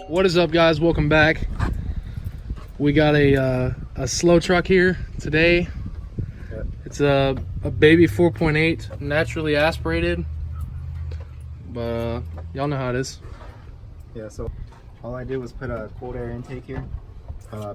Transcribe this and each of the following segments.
What is up, guys? Welcome back. We got a slow truck here today. It's a baby 4.8 naturally aspirated, but y'all know how it is. Yeah, so all I did was put a cold air intake here.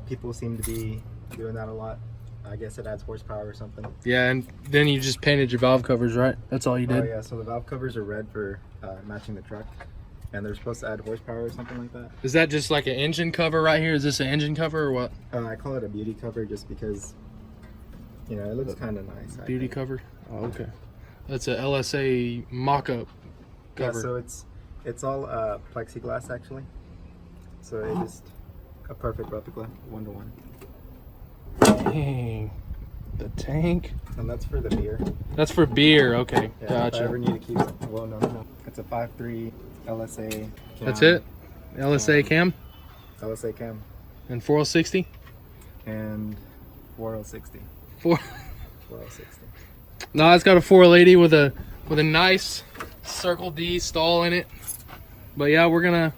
People seem to be doing that a lot. I guess it adds horsepower or something. Yeah, and then you just painted your valve covers, right? That's all you did? Oh yeah, so the valve covers are red for matching the truck, and they're supposed to add horsepower or something like that. Is that just like an engine cover right here? Is this an engine cover or what? I call it a beauty cover just because, you know, it looks kind of nice. Beauty cover? Oh, okay. That's a LSA mock-up cover. Yeah, so it's all plexiglass actually. So it's just a perfect replica, 1-to-1. Dang. The tank. And that's for the beer. That's for beer, okay. Yeah, gotcha. if I ever need to keep it. Well, no. It's a 5.3 LSA Cam. That's it? LSA Cam? LSA Cam. And 460? And 460. 460. No, it's got a 480 with a nice Circle D stall in it. But yeah, we're gonna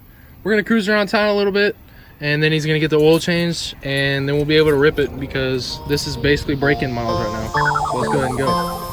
cruise around town a little bit, and then he's gonna get the oil changed, and then we'll be able to rip it because this is basically break-in miles right now. So let's go ahead and go.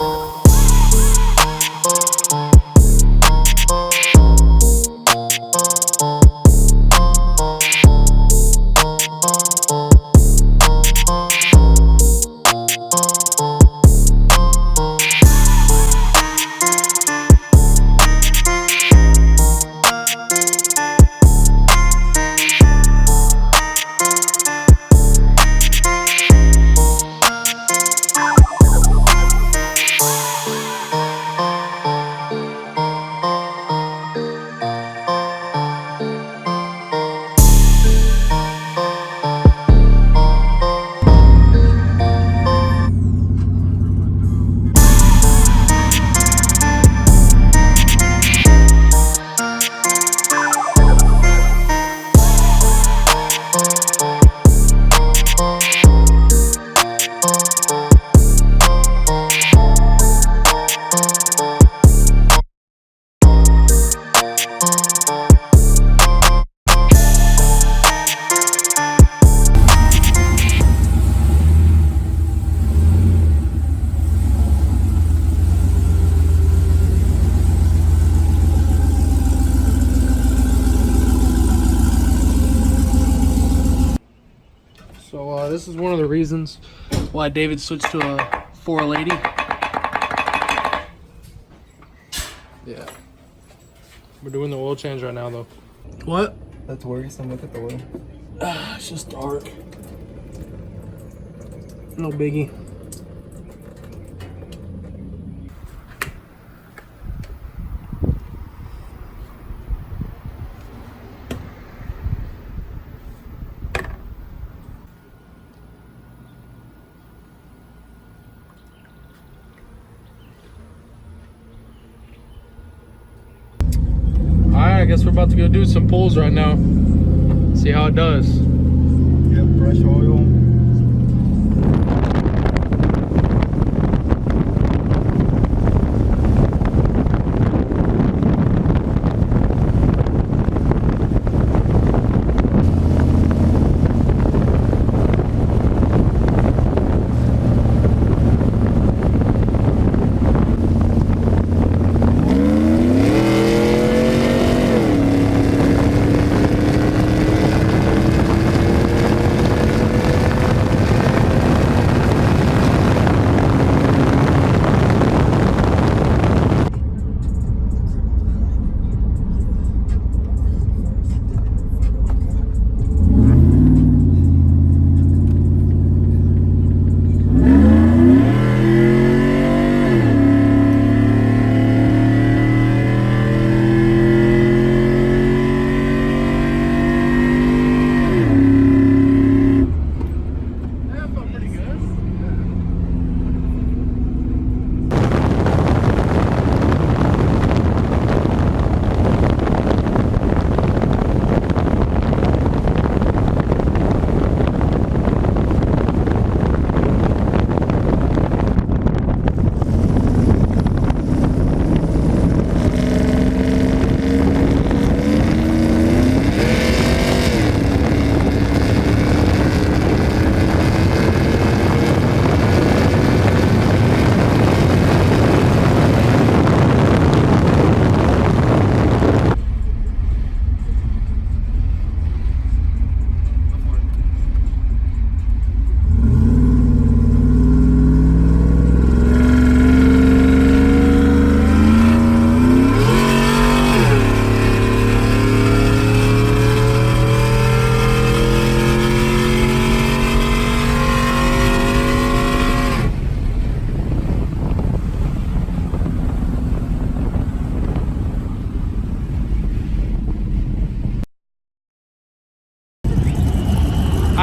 So this is one of the reasons why David switched to a 480. Yeah. We're doing the oil change right now though. What? That's worrisome. Look at the oil. It's just dark. No biggie. I guess we're about to go do some pulls right now. See how it does. Yep, brush oil.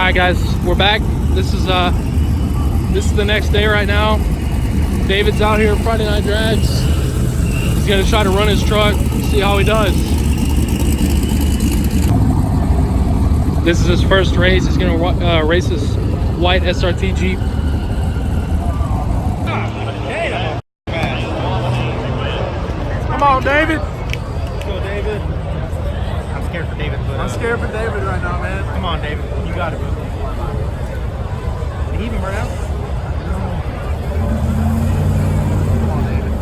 right, guys, we're back. This is the next day right now. David's out here Friday Night Drags. He's gonna try to run his truck, see how he does. This is his first race. He's gonna race his white SRT Jeep. Come on, David. Let's go, David. I'm scared for David. I'm scared for David right now, man. Come on, David. You got it, bro. Did he even burn out? Come on, David.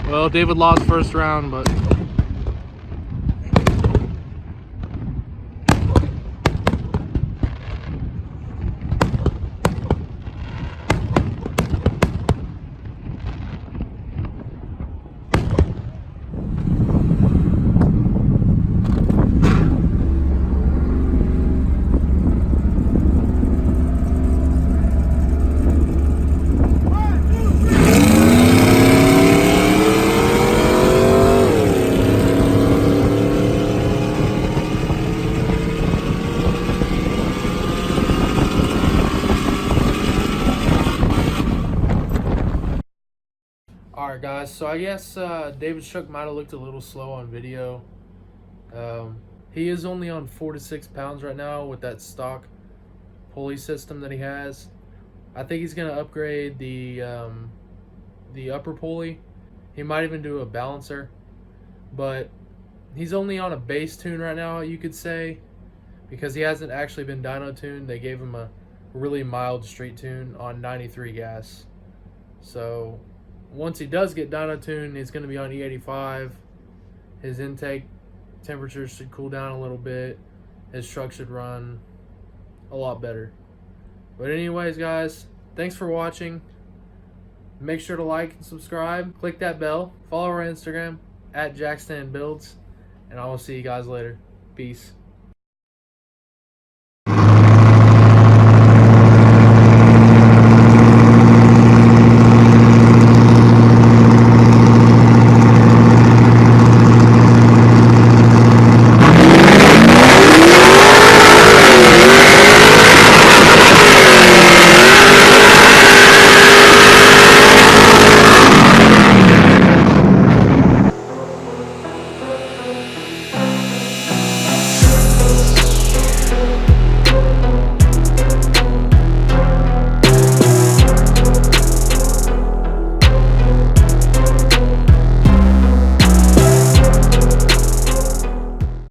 Well, David lost first round, but alright, guys, so I guess David's truck might have looked a little slow on video. He is only on 4 to 6 pounds right now with that stock pulley system that he has. I think he's going to upgrade the upper pulley. He might even do a balancer, but he's only on a base tune right now, you could say, because he hasn't actually been dyno tuned. They gave him a really mild street tune on 93 gas. So once he does get dyno tuned, he's going to be on E85. His intake temperature should cool down a little bit. His truck should run a lot better. But anyways, guys, thanks for watching. Make sure to like and subscribe. Click that bell. Follow our Instagram @JackStanBuilds. And I will see you guys later. Peace.